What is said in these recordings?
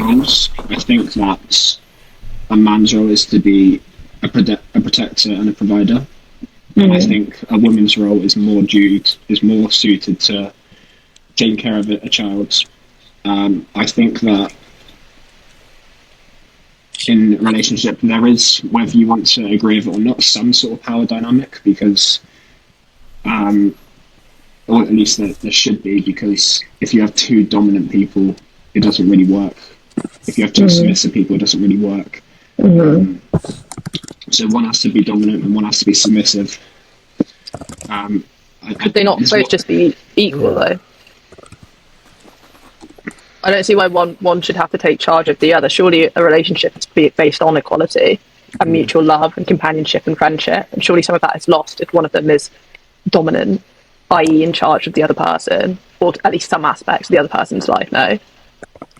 roles. I think that a man's role is to be a protector and a provider. And I think a woman's role is more suited to taking care of a child. I think that in a relationship there is, whether you want to agree with it or not, some sort of power dynamic, because or at least there should be, because if you have two dominant people, it doesn't really work. If you have two submissive people, it doesn't really work. So one has to be dominant and one has to be submissive. Could they not both just be equal, though? I don't see why one should have to take charge of the other. Surely a relationship is based on equality and mutual love and companionship and friendship. And surely some of that is lost if one of them is dominant, i.e. in charge of the other person, or at least some aspects of the other person's life, no?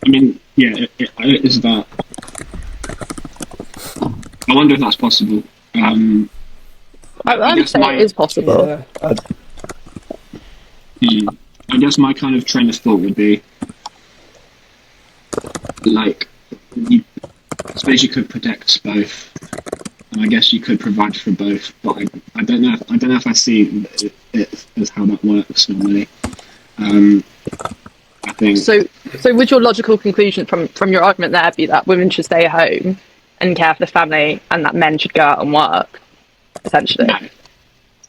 I mean, yeah, is that... I wonder if that's possible. I would say it is possible. Yeah. I guess my kind of train of thought would be, like, I suppose you could protect both, and I guess you could provide for both. But I don't know. I don't know if I see it as how that works normally. I think. So would your logical conclusion from your argument there be that women should stay at home and care for the family, and that men should go out and work, essentially? No.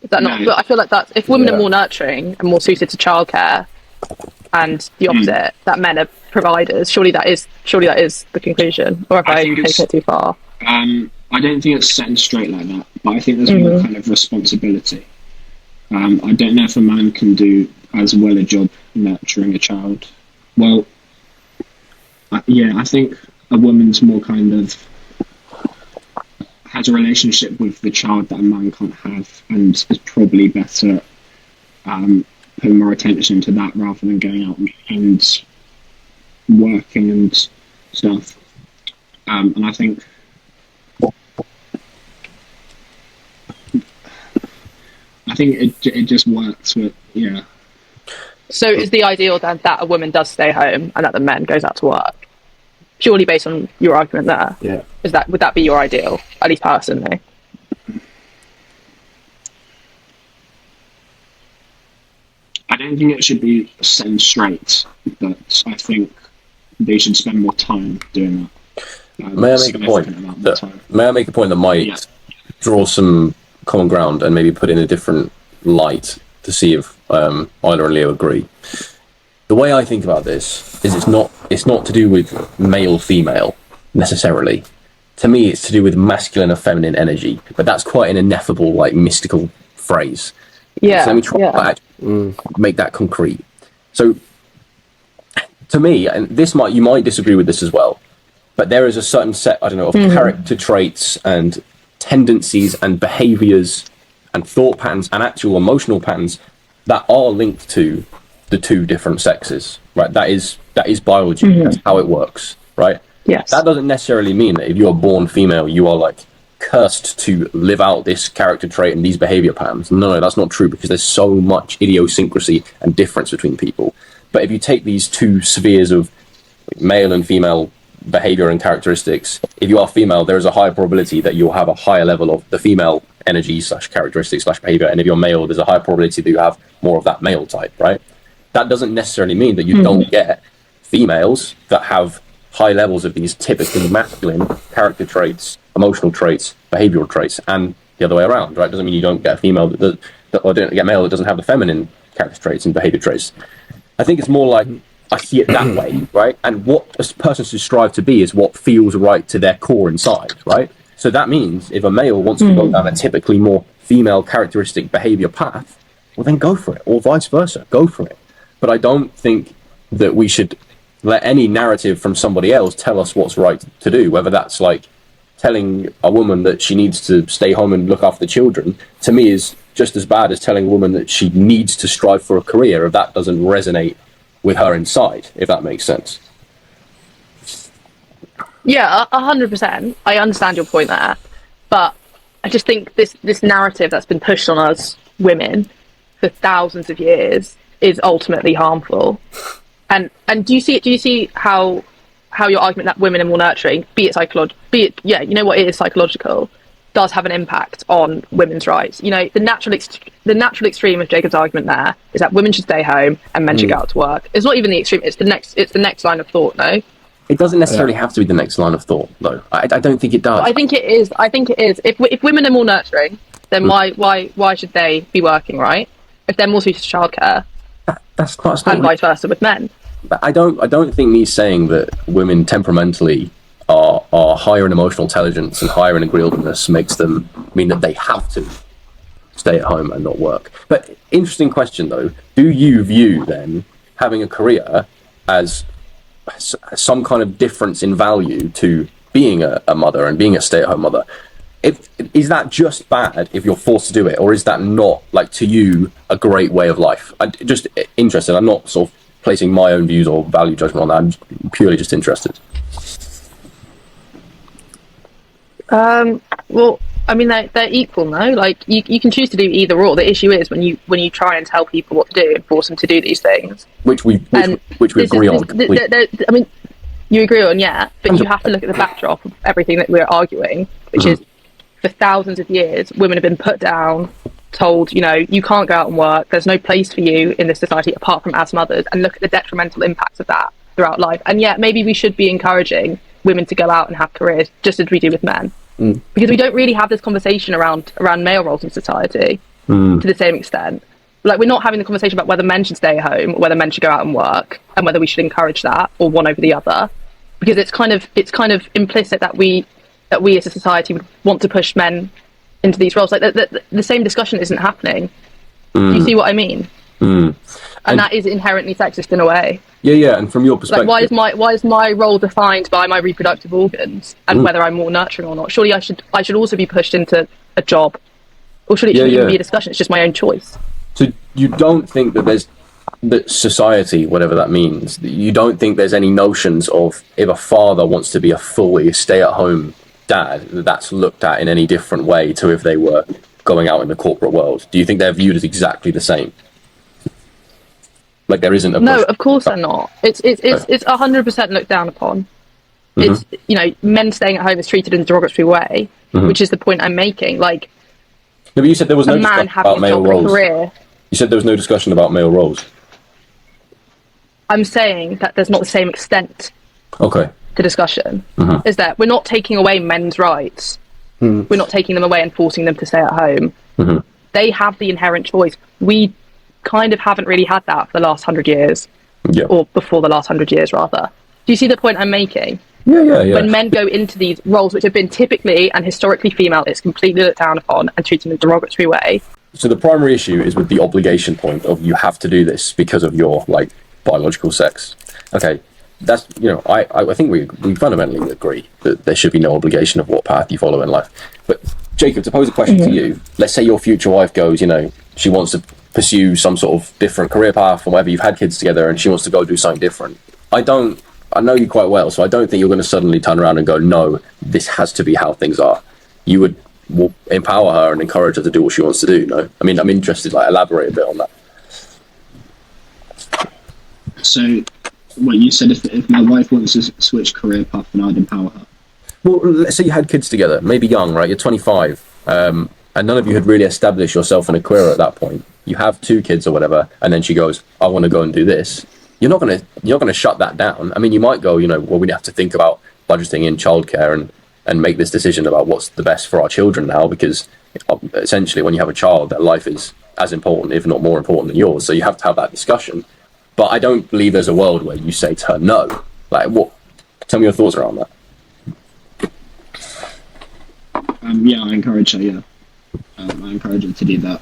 Is that not? But I feel like that's, if women are more nurturing and more suited to childcare, and the opposite, that men are providers. Surely that is the conclusion. Or have I taken it too far? I don't think it's set in straight like that, but I think there's more kind of responsibility. I don't know if a man can do as well a job nurturing a child. Well, I think a woman's more kind of has a relationship with the child that a man can't have, and is probably better putting more attention to that rather than going out and working and stuff. And I think it just works with, yeah. So is the ideal then that a woman does stay home and that the man goes out to work? Purely based on your argument there? Yeah. Would that be your ideal, at least personally? I don't think it should be set in straight, but I think they should spend more time doing that. May I make a point? That might draw some common ground and maybe put in a different light to see if Isla and Leo agree. The way I think about this is it's not to do with male female necessarily. To me, it's to do with masculine and feminine energy, but that's quite an ineffable, like, mystical phrase. Yeah. So let me try to make that concrete. So, to me, and you might disagree with this as well, but there is a certain set, I don't know, of character traits and tendencies and behaviors and thought patterns and actual emotional patterns that are linked to the two different sexes, right? That is biology. That's how it works, right? Yes. That doesn't necessarily mean that if you are born female, you are, like, cursed to live out this character trait and these behavior patterns. No, that's not true, because there's so much idiosyncrasy and difference between people. But if you take these two spheres of male and female behavior and characteristics, if you are female, there is a higher probability that you'll have a higher level of the female energy / characteristics / behavior, and if you're male, there's a higher probability that you have more of that male type, right? That doesn't necessarily mean that you don't get females that have high levels of these typically masculine character traits, emotional traits, behavioral traits, and the other way around, right? Doesn't mean you don't get a female or don't get a male that doesn't have the feminine character traits and behavior traits. I think it's more like, I see it that way, right? And what a person should strive to be is what feels right to their core inside, right? So that means if a male wants to go down a typically more female characteristic behavior path, well, then go for it, or vice versa, go for it. But I don't think that we should let any narrative from somebody else tell us what's right to do, whether that's like telling a woman that she needs to stay home and look after the children, to me is just as bad as telling a woman that she needs to strive for a career if that doesn't resonate with her inside, if that makes sense. Yeah, 100%. I understand your point there, but I just think this narrative that's been pushed on us women for thousands of years is ultimately harmful. And do you see how how your argument that women are more nurturing, be it yeah, you know what, it is psychological, does have an impact on women's rights. You know, the natural extreme of Jacob's argument there is that women should stay home and men should go out to work. It's not even the extreme; it's the next line of thought. No, it doesn't necessarily have to be the next line of thought, though. I don't think it does. I think it is. If women are more nurturing, then why should they be working, right? If they're more suited to childcare, that's not and vice versa with men. I don't think me saying that women temperamentally are higher in emotional intelligence and higher in agreeableness makes them mean that they have to stay at home and not work. But interesting question though, do you view then having a career as some kind of difference in value to being a mother and being a stay-at-home mother? Is that just bad if you're forced to do it, or is that not, like, to you, a great way of life? I'm just interested. I'm not sort of placing my own views or value judgment on that. I'm purely just interested. Well, I mean, they're equal, no? Like, you can choose to do either or. The issue is when you try and tell people what to do and force them to do these things. Which we agree on. I mean, you agree on, yeah, but you have to look at the backdrop of everything that we're arguing, which is, for thousands of years, women have been put down, told, you know, you can't go out and work, there's no place for you in this society apart from as mothers, and look at the detrimental impacts of that throughout life. And yet, maybe we should be encouraging women to go out and have careers, just as we do with men. Because we don't really have this conversation around male roles in society to the same extent. Like, we're not having the conversation about whether men should stay home or whether men should go out and work, and whether we should encourage that or one over the other, because it's kind of implicit that we as a society would want to push men into these roles. Like, the same discussion isn't happening. Do you see what I mean? And that is inherently sexist in a way. Yeah. And from your perspective, like, why is my role defined by my reproductive organs and whether I'm more nurturing or not? Surely I should also be pushed into a job, or should it even be a discussion? It's just my own choice. So you don't think that society, whatever that means, you don't think there's any notions of, if a father wants to be a fully stay-at-home dad, that's looked at in any different way to if they were going out in the corporate world? Do you think they're viewed as exactly the same? Like, there isn't a no, of course they're not. It's 100% looked down upon. It's, you know, men staying at home is treated in a derogatory way, which is the point I'm making. Like, no, but you said there was no discussion about male roles. You said there was no discussion about male roles. I'm saying that there's not the same extent. Okay. The discussion is that we're not taking away men's rights. We're not taking them away and forcing them to stay at home. They have the inherent choice. We kind of haven't really had that for the last 100 years, or before the last 100 years, rather. Do you see the point I'm making? Yeah. When men go into these roles, which have been typically and historically female, it's completely looked down upon and treated in a derogatory way. So the primary issue is with the obligation point of, you have to do this because of your, like, biological sex. Okay. That's, you know, I think we fundamentally agree that there should be no obligation of what path you follow in life. But Jacob, to pose a question to you, let's say your future wife goes, you know, she wants to pursue some sort of different career path or whatever, you've had kids together and she wants to go do something different. I know you quite well, so I don't think you're going to suddenly turn around and go, no, this has to be how things are. You will empower her and encourage her to do what she wants to do, no? I mean, I'm interested, like, elaborate a bit on that. So, what you said, if my wife wants to switch career path, then I'd empower her. Well, let's say you had kids together, maybe young, right? You're 25, and none of you had really established yourself in a career at that point. You have 2 kids or whatever, and then she goes, I want to go and do this. You're not gonna shut that down. I mean, you might go, you know, well, we have to think about budgeting in childcare and make this decision about what's the best for our children now, because essentially when you have a child, their life is as important, if not more important than yours. So you have to have that discussion. But I don't believe there's a world where you say to her, no. Like, what? Tell me your thoughts around that. Yeah, I encourage her, I encourage her to do that.